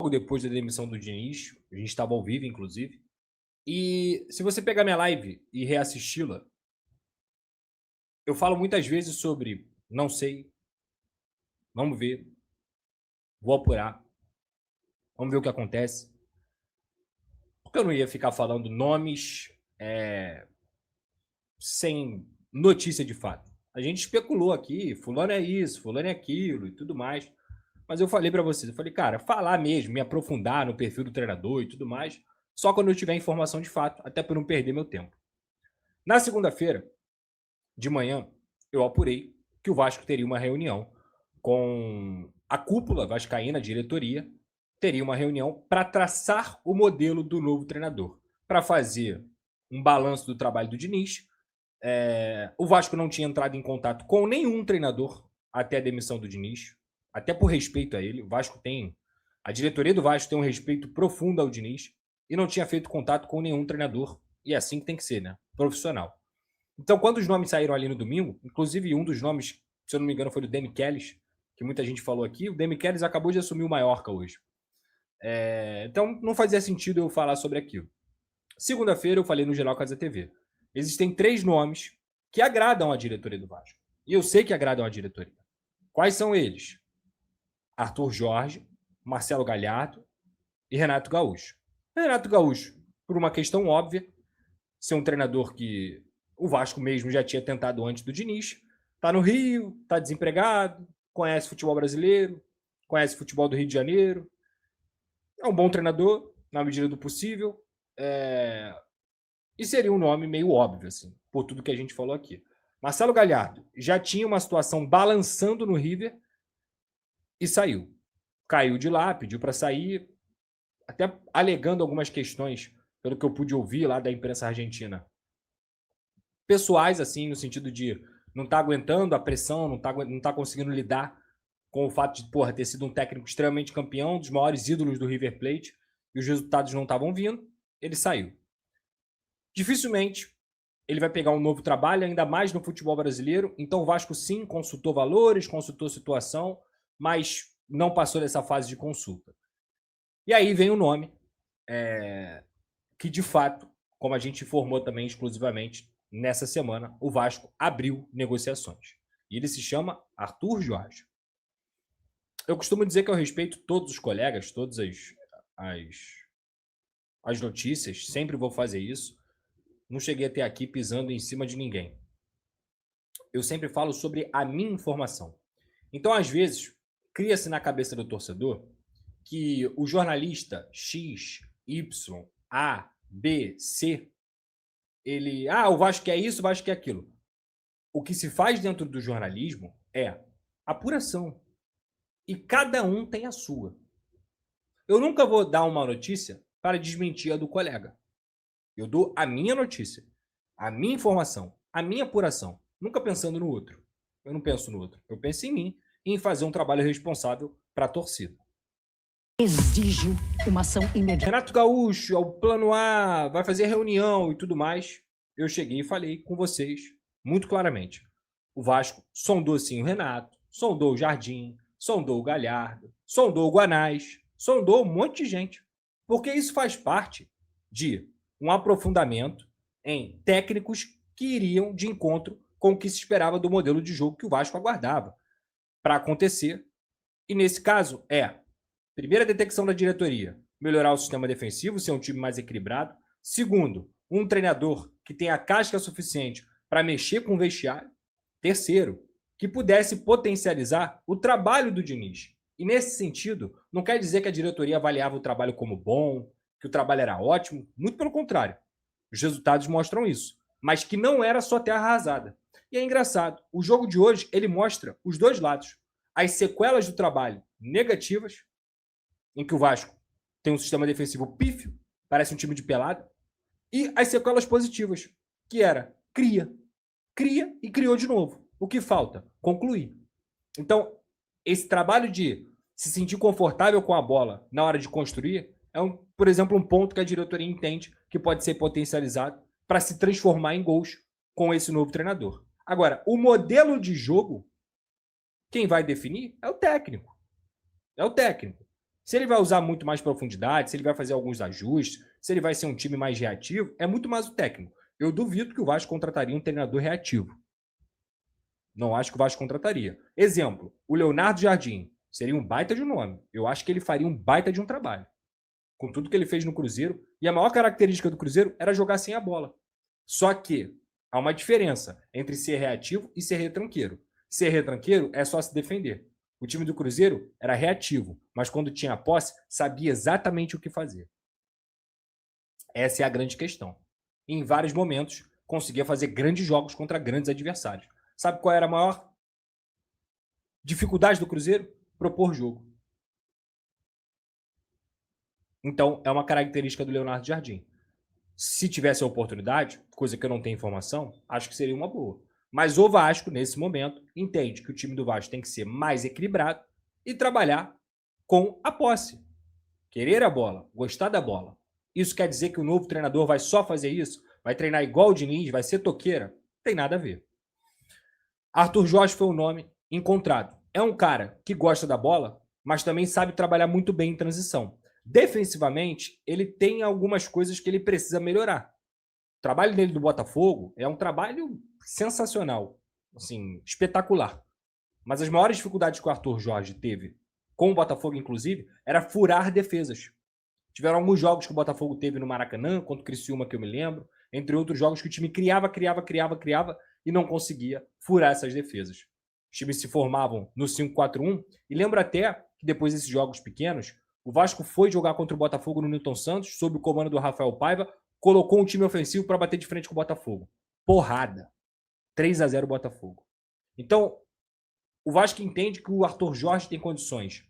Logo depois da demissão do Diniz, a gente estava ao vivo, inclusive. E se você pegar minha live e reassisti-la, eu falo muitas vezes sobre não sei, vamos ver, vou apurar, vamos ver o que acontece. Porque eu não ia ficar falando nomes sem notícia de fato. A gente especulou aqui, fulano é isso, fulano é aquilo e tudo mais. Mas eu falei pra vocês, eu falei, cara, falar mesmo, me aprofundar no perfil do treinador e tudo mais, só quando eu tiver informação de fato, até para não perder meu tempo. Na segunda-feira, de manhã, eu apurei que o Vasco teria uma reunião com a cúpula vascaína, a diretoria, teria uma reunião para traçar o modelo do novo treinador, para fazer um balanço do trabalho do Diniz. O Vasco não tinha entrado em contato com nenhum treinador até a demissão do Diniz, até por respeito a ele. A diretoria do Vasco tem um respeito profundo ao Diniz e não tinha feito contato com nenhum treinador. E é assim que tem que ser, né? Profissional. Então, quando os nomes saíram ali no domingo, inclusive um dos nomes, se eu não me engano, foi do Demichelis, que muita gente falou aqui, o Demichelis acabou de assumir o Mallorca hoje. Então, não fazia sentido eu falar sobre aquilo. Segunda-feira, eu falei no Geral Casa TV. Existem 3 nomes que agradam a diretoria do Vasco. E eu sei que agradam a diretoria. Quais são eles? Arthur Jorge, Marcelo Galhardo e Renato Gaúcho. Renato Gaúcho, por uma questão óbvia, ser um treinador que o Vasco mesmo já tinha tentado antes do Diniz. Tá no Rio, tá desempregado, conhece futebol brasileiro, conhece futebol do Rio de Janeiro. É um bom treinador, na medida do possível. E seria um nome meio óbvio, assim, por tudo que a gente falou aqui. Marcelo Galhardo já tinha uma situação balançando no River e saiu. Caiu de lá, pediu para sair, até alegando algumas questões, pelo que eu pude ouvir lá da imprensa argentina. Pessoais, assim, no sentido de não tá aguentando a pressão, não tá conseguindo lidar com o fato de, ter sido um técnico extremamente campeão, dos maiores ídolos do River Plate, e os resultados não estavam vindo, ele saiu. Dificilmente ele vai pegar um novo trabalho, ainda mais no futebol brasileiro. Então o Vasco sim consultou valores, consultou situação, mas não passou dessa fase de consulta. E aí vem o nome que de fato, como a gente informou também exclusivamente nessa semana, o Vasco abriu negociações. E ele se chama Arthur Jorge. Eu costumo dizer que eu respeito todos os colegas, todas as notícias, sempre vou fazer isso. Não cheguei até aqui pisando em cima de ninguém. Eu sempre falo sobre a minha informação. Então, às vezes, cria-se na cabeça do torcedor que o jornalista X, Y, A, B, C, o Vasco quer isso, o Vasco quer aquilo. O que se faz dentro do jornalismo é apuração. E cada um tem a sua. Eu nunca vou dar uma notícia para desmentir a do colega. Eu dou a minha notícia, a minha informação, a minha apuração, nunca pensando no outro. Eu não penso no outro. Eu penso em mim e em fazer um trabalho responsável para a torcida. Exige uma ação imediata. Renato Gaúcho, ao plano A, vai fazer reunião e tudo mais. Eu cheguei e falei com vocês muito claramente. O Vasco sondou sim o Renato, sondou o Jardim, sondou o Galhardo, sondou o Guanais, sondou um monte de gente. Porque isso faz parte de um aprofundamento em técnicos que iriam de encontro com o que se esperava do modelo de jogo que o Vasco aguardava para acontecer. E nesse caso primeira detecção da diretoria, melhorar o sistema defensivo, ser um time mais equilibrado. Segundo, um treinador que tenha casca suficiente para mexer com o vestiário. Terceiro, que pudesse potencializar o trabalho do Diniz. E nesse sentido, não quer dizer que a diretoria avaliava o trabalho como bom, que o trabalho era ótimo, muito pelo contrário. Os resultados mostram isso, mas que não era só terra arrasada. E é engraçado, o jogo de hoje ele mostra os dois lados. As sequelas do trabalho negativas, em que o Vasco tem um sistema defensivo pífio, parece um time de pelada, e as sequelas positivas, que era cria e criou de novo. O que falta? Concluir. Então, esse trabalho de se sentir confortável com a bola na hora de construir por exemplo, um ponto que a diretoria entende que pode ser potencializado para se transformar em gols com esse novo treinador. Agora, o modelo de jogo, quem vai definir é o técnico. É o técnico. Se ele vai usar muito mais profundidade, se ele vai fazer alguns ajustes, se ele vai ser um time mais reativo, é muito mais o técnico. Eu duvido que o Vasco contrataria um treinador reativo. Não acho que o Vasco contrataria. Exemplo, o Leonardo Jardim seria um baita de um nome. Eu acho que ele faria um baita de um trabalho. Com tudo que ele fez no Cruzeiro. E a maior característica do Cruzeiro era jogar sem a bola. Só que há uma diferença entre ser reativo e ser retranqueiro. Ser retranqueiro é só se defender. O time do Cruzeiro era reativo, mas quando tinha a posse, sabia exatamente o que fazer. Essa é a grande questão. E em vários momentos, conseguia fazer grandes jogos contra grandes adversários. Sabe qual era a maior dificuldade do Cruzeiro? Propor jogo. Então, é uma característica do Leonardo Jardim. Se tivesse a oportunidade, coisa que eu não tenho informação, acho que seria uma boa. Mas o Vasco, nesse momento, entende que o time do Vasco tem que ser mais equilibrado e trabalhar com a posse. Querer a bola, gostar da bola. Isso quer dizer que o novo treinador vai só fazer isso? Vai treinar igual o Diniz? Vai ser toqueira? Tem nada a ver. Arthur Jorge foi o nome encontrado. É um cara que gosta da bola, mas também sabe trabalhar muito bem em transição. Defensivamente, ele tem algumas coisas que ele precisa melhorar. O trabalho dele do Botafogo é um trabalho sensacional, assim, espetacular. Mas as maiores dificuldades que o Arthur Jorge teve com o Botafogo, inclusive, era furar defesas. Tiveram alguns jogos que o Botafogo teve no Maracanã, contra o Criciúma, que eu me lembro, entre outros jogos que o time criava e não conseguia furar essas defesas. Os times se formavam no 5-4-1 e lembro até que depois desses jogos pequenos, o Vasco foi jogar contra o Botafogo no Newton Santos, sob o comando do Rafael Paiva, colocou um time ofensivo para bater de frente com o Botafogo. Porrada. 3-0 Botafogo. Então, o Vasco entende que o Arthur Jorge tem condições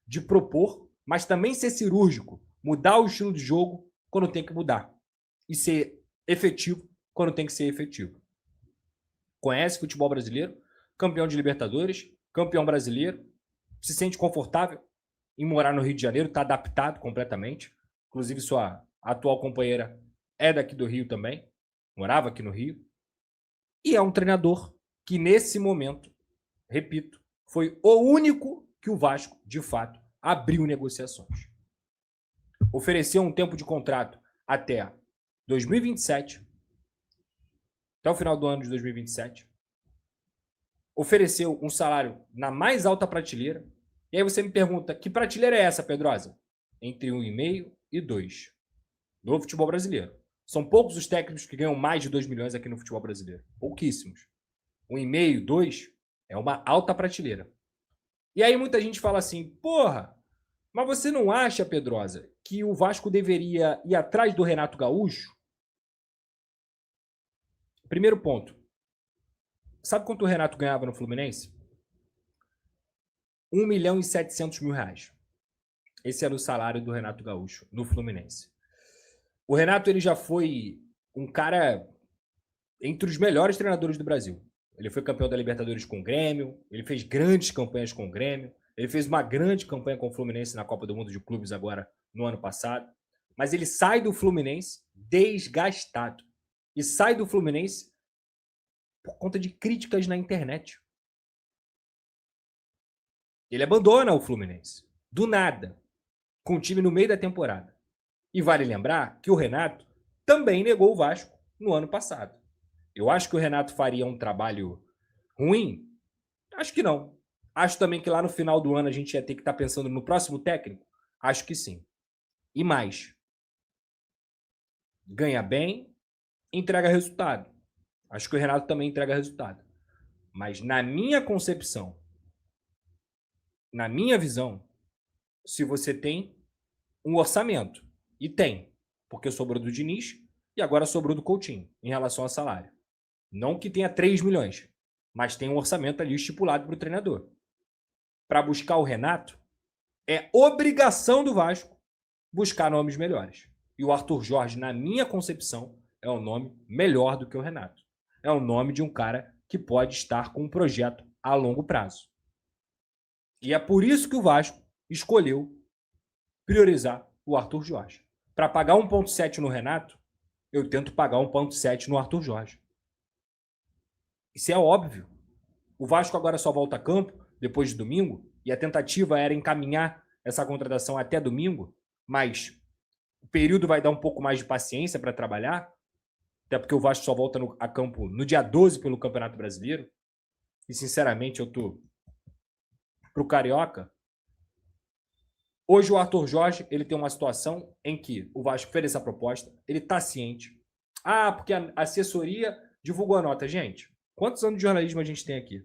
de propor, mas também ser cirúrgico, mudar o estilo de jogo quando tem que mudar e ser efetivo quando tem que ser efetivo. Conhece futebol brasileiro, campeão de Libertadores, campeão brasileiro, se sente confortável em morar no Rio de Janeiro, está adaptado completamente. Inclusive, sua atual companheira é daqui do Rio também, morava aqui no Rio. E é um treinador que, nesse momento, repito, foi o único que o Vasco, de fato, abriu negociações. Ofereceu um tempo de contrato até 2027, até o final do ano de 2027. Ofereceu um salário na mais alta prateleira. E aí você me pergunta, que prateleira é essa, Pedrosa? Entre 1,5 e 2. No futebol brasileiro. São poucos os técnicos que ganham mais de 2 milhões aqui no futebol brasileiro. Pouquíssimos. 1,5, 2 é uma alta prateleira. E aí muita gente fala assim, porra, mas você não acha, Pedrosa, que o Vasco deveria ir atrás do Renato Gaúcho? Primeiro ponto. Sabe quanto o Renato ganhava no Fluminense? 1.700.000 reais. Esse era o salário do Renato Gaúcho no Fluminense. O Renato ele já foi um cara entre os melhores treinadores do Brasil. Ele foi campeão da Libertadores com o Grêmio, ele fez grandes campanhas com o Grêmio, ele fez uma grande campanha com o Fluminense na Copa do Mundo de Clubes agora no ano passado, mas ele sai do Fluminense desgastado. E sai do Fluminense por conta de críticas na internet. Ele abandona o Fluminense, do nada, com o time no meio da temporada. E vale lembrar que o Renato também negou o Vasco no ano passado. Eu acho que o Renato faria um trabalho ruim? Acho que não. Acho também que lá no final do ano a gente ia ter que estar pensando no próximo técnico? Acho que sim. E mais. Ganha bem, entrega resultado. Acho que o Renato também entrega resultado. Mas na minha concepção, na minha visão, se você tem um orçamento, e tem, porque sobrou do Diniz e agora sobrou do Coutinho em relação a salário. Não que tenha 3 milhões, mas tem um orçamento ali estipulado para o treinador. Para buscar o Renato, é obrigação do Vasco buscar nomes melhores. E o Arthur Jorge, na minha concepção, é um nome melhor do que o Renato. É o nome de um cara que pode estar com um projeto a longo prazo. E é por isso que o Vasco escolheu priorizar o Arthur Jorge. Para pagar 1,7 no Renato, eu tento pagar 1,7 no Arthur Jorge. Isso é óbvio. O Vasco agora só volta a campo depois de domingo e a tentativa era encaminhar essa contratação até domingo, mas o período vai dar um pouco mais de paciência para trabalhar, até porque o Vasco só volta a campo no dia 12 pelo Campeonato Brasileiro. E, sinceramente, eu tô pro Carioca. Hoje o Arthur Jorge, ele tem uma situação em que o Vasco fez essa proposta, ele está ciente. Ah, porque a assessoria divulgou a nota. Gente, quantos anos de jornalismo a gente tem aqui?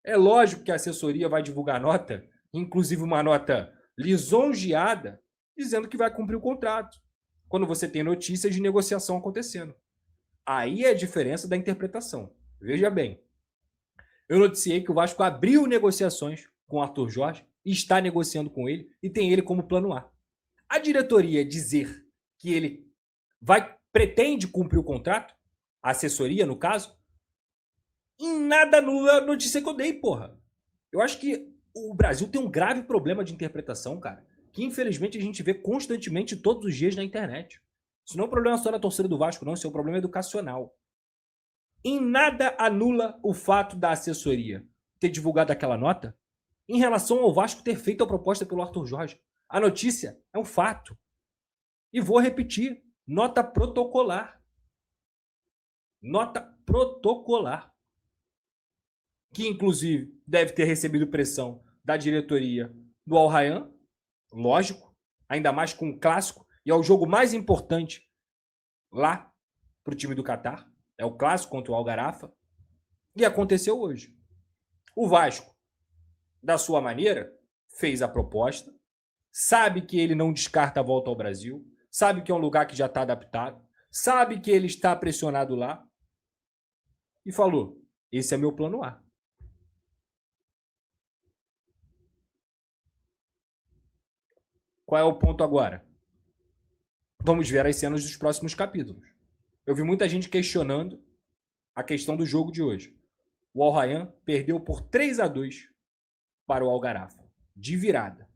É lógico que a assessoria vai divulgar a nota, inclusive uma nota lisonjeada, dizendo que vai cumprir o contrato, quando você tem notícias de negociação acontecendo. Aí é a diferença da interpretação. Veja bem, eu noticiei que o Vasco abriu negociações com o Arthur Jorge, está negociando com ele e tem ele como plano A. A diretoria dizer que ele pretende cumprir o contrato, a assessoria, no caso, em nada anula a notícia que eu dei, porra. Eu acho que o Brasil tem um grave problema de interpretação, cara, que infelizmente a gente vê constantemente todos os dias na internet. Isso não é um problema só na torcida do Vasco, não, isso é um problema educacional. Em nada anula o fato da assessoria ter divulgado aquela nota em relação ao Vasco ter feito a proposta pelo Arthur Jorge. A notícia é um fato. E vou repetir, nota protocolar. Nota protocolar. Que, inclusive, deve ter recebido pressão da diretoria do Al Rayyan, lógico, ainda mais com um clássico, e é o jogo mais importante lá para o time do Catar. É o clássico contra o Algarafa. E aconteceu hoje. O Vasco, da sua maneira, fez a proposta, sabe que ele não descarta a volta ao Brasil, sabe que é um lugar que já está adaptado, sabe que ele está pressionado lá e falou, esse é meu plano A. Qual é o ponto agora? Vamos ver as cenas dos próximos capítulos. Eu vi muita gente questionando a questão do jogo de hoje. O Al Rayyan perdeu por 3-2 para o Algarafa, de virada.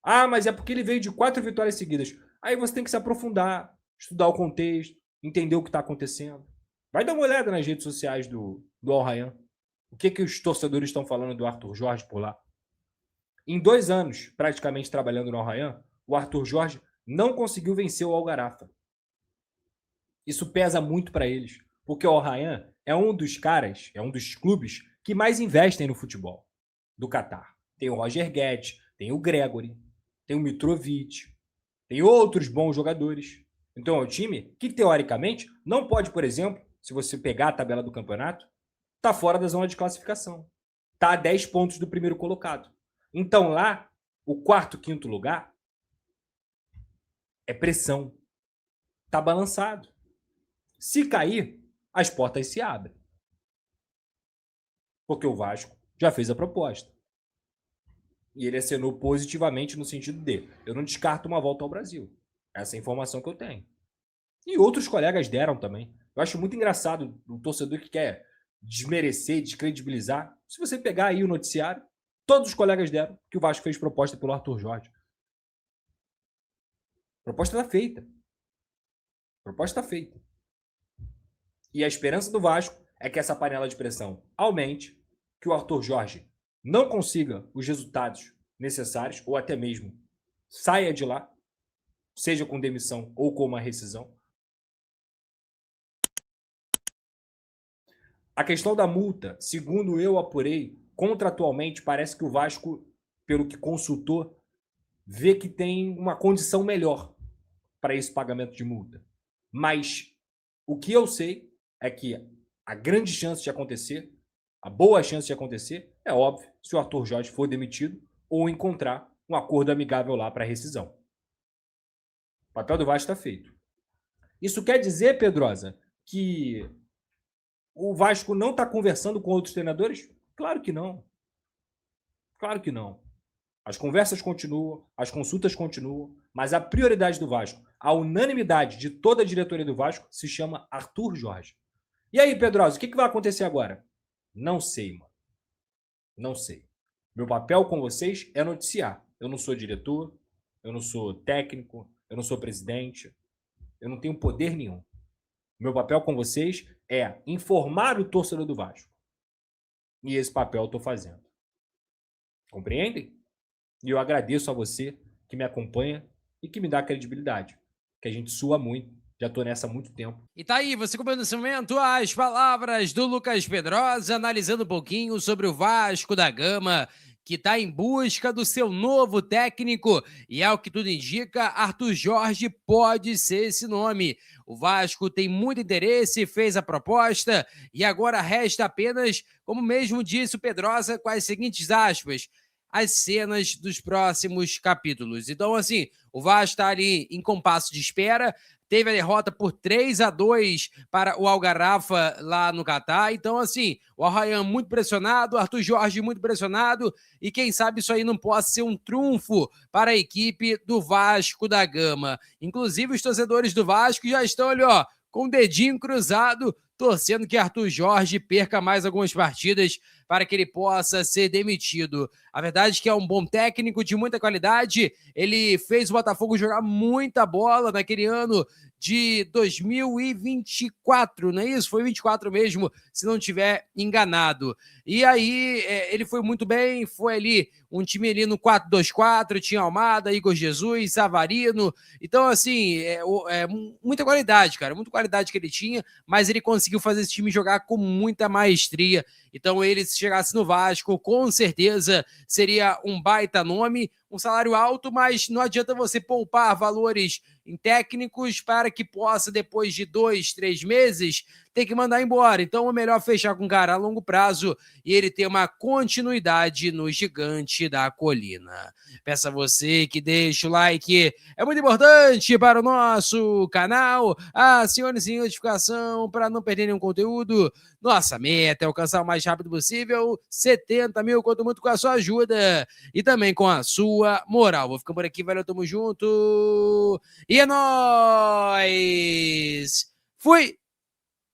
Ah, mas é porque ele veio de 4 vitórias seguidas. Aí você tem que se aprofundar, estudar o contexto, entender o que está acontecendo. Vai dar uma olhada nas redes sociais do Al Rayyan. O que os torcedores estão falando do Arthur Jorge por lá? Em 2 anos, praticamente trabalhando no Al Rayyan, o Arthur Jorge não conseguiu vencer o Algarafa. Isso pesa muito para eles, porque o Al Rayyan é um dos caras, é um dos clubes que mais investem no futebol do Catar. Tem o Roger Guedes, tem o Gregory, tem o Mitrovic, tem outros bons jogadores. Então é um time que, teoricamente, não pode, por exemplo, se você pegar a tabela do campeonato, tá fora da zona de classificação. Tá a 10 pontos do primeiro colocado. Então lá, o quarto, quinto lugar é pressão. Tá balançado. Se cair, as portas se abrem. Porque o Vasco já fez a proposta. E ele acenou positivamente no sentido de eu não descarto uma volta ao Brasil. Essa é a informação que eu tenho. E outros colegas deram também. Eu acho muito engraçado o torcedor que quer desmerecer, descredibilizar. Se você pegar aí o noticiário, todos os colegas deram que o Vasco fez proposta pelo Arthur Jorge. A proposta está feita. A proposta está feita. E a esperança do Vasco é que essa panela de pressão aumente, que o Arthur Jorge não consiga os resultados necessários, ou até mesmo saia de lá, seja com demissão ou com uma rescisão. A questão da multa, segundo eu apurei, contratualmente parece que o Vasco, pelo que consultou, vê que tem uma condição melhor para esse pagamento de multa. Mas o que eu sei é que a grande chance de acontecer, a boa chance de acontecer, é óbvio, se o Arthur Jorge for demitido ou encontrar um acordo amigável lá para rescisão. O papel do Vasco está feito. Isso quer dizer, Pedrosa, que o Vasco não está conversando com outros treinadores? Claro que não. Claro que não. As conversas continuam, as consultas continuam, mas a prioridade do Vasco, a unanimidade de toda a diretoria do Vasco, se chama Arthur Jorge. E aí, Pedrosa, o que vai acontecer agora? Não sei, mano. Não sei. Meu papel com vocês é noticiar. Eu não sou diretor, eu não sou técnico, eu não sou presidente, eu não tenho poder nenhum. Meu papel com vocês é informar o torcedor do Vasco. E esse papel eu estou fazendo. Compreendem? E eu agradeço a você que me acompanha e que me dá credibilidade, que a gente sua muito, já tô nessa há muito tempo. E tá aí, você acompanhou nesse momento as palavras do Lucas Pedrosa, analisando um pouquinho sobre o Vasco da Gama, que tá em busca do seu novo técnico, e ao que tudo indica, Arthur Jorge pode ser esse nome. O Vasco tem muito interesse, fez a proposta, e agora resta apenas, como mesmo disse o Pedrosa, com as seguintes aspas, as cenas dos próximos capítulos. Então, assim, o Vasco está ali em compasso de espera, teve a derrota por 3-2 para o Al-Garrafa lá no Catar. Então, assim, o Al-Rayyan muito pressionado, o Arthur Jorge muito pressionado, e quem sabe isso aí não possa ser um trunfo para a equipe do Vasco da Gama. Inclusive, os torcedores do Vasco já estão ali, ó, com o dedinho cruzado, torcendo que Arthur Jorge perca mais algumas partidas para que ele possa ser demitido. A verdade é que é um bom técnico, de muita qualidade. Ele fez o Botafogo jogar muita bola naquele ano de 2024, não é isso? Foi 24 mesmo, se não tiver enganado. E aí, ele foi muito bem, foi ali um time ali no 4-2-4, tinha Almada, Igor Jesus, Savarino. Então, assim, muita qualidade, cara, muita qualidade que ele tinha, mas ele conseguiu fazer esse time jogar com muita maestria. Então, ele, se chegasse no Vasco, com certeza seria um baita nome, um salário alto, mas não adianta você poupar valores em técnicos para que possa, depois de 2, 3 meses, ter que mandar embora. Então é melhor fechar com um cara a longo prazo e ele ter uma continuidade no Gigante da Colina. Peço a você que deixe o like, é muito importante para o nosso canal. Acione a notificação para não perder nenhum conteúdo. Nossa meta é alcançar o mais rápido possível 70 mil, conto muito com a sua ajuda e também com a sua moral. Vou ficando por aqui, valeu, tamo junto e é nóis! Fui!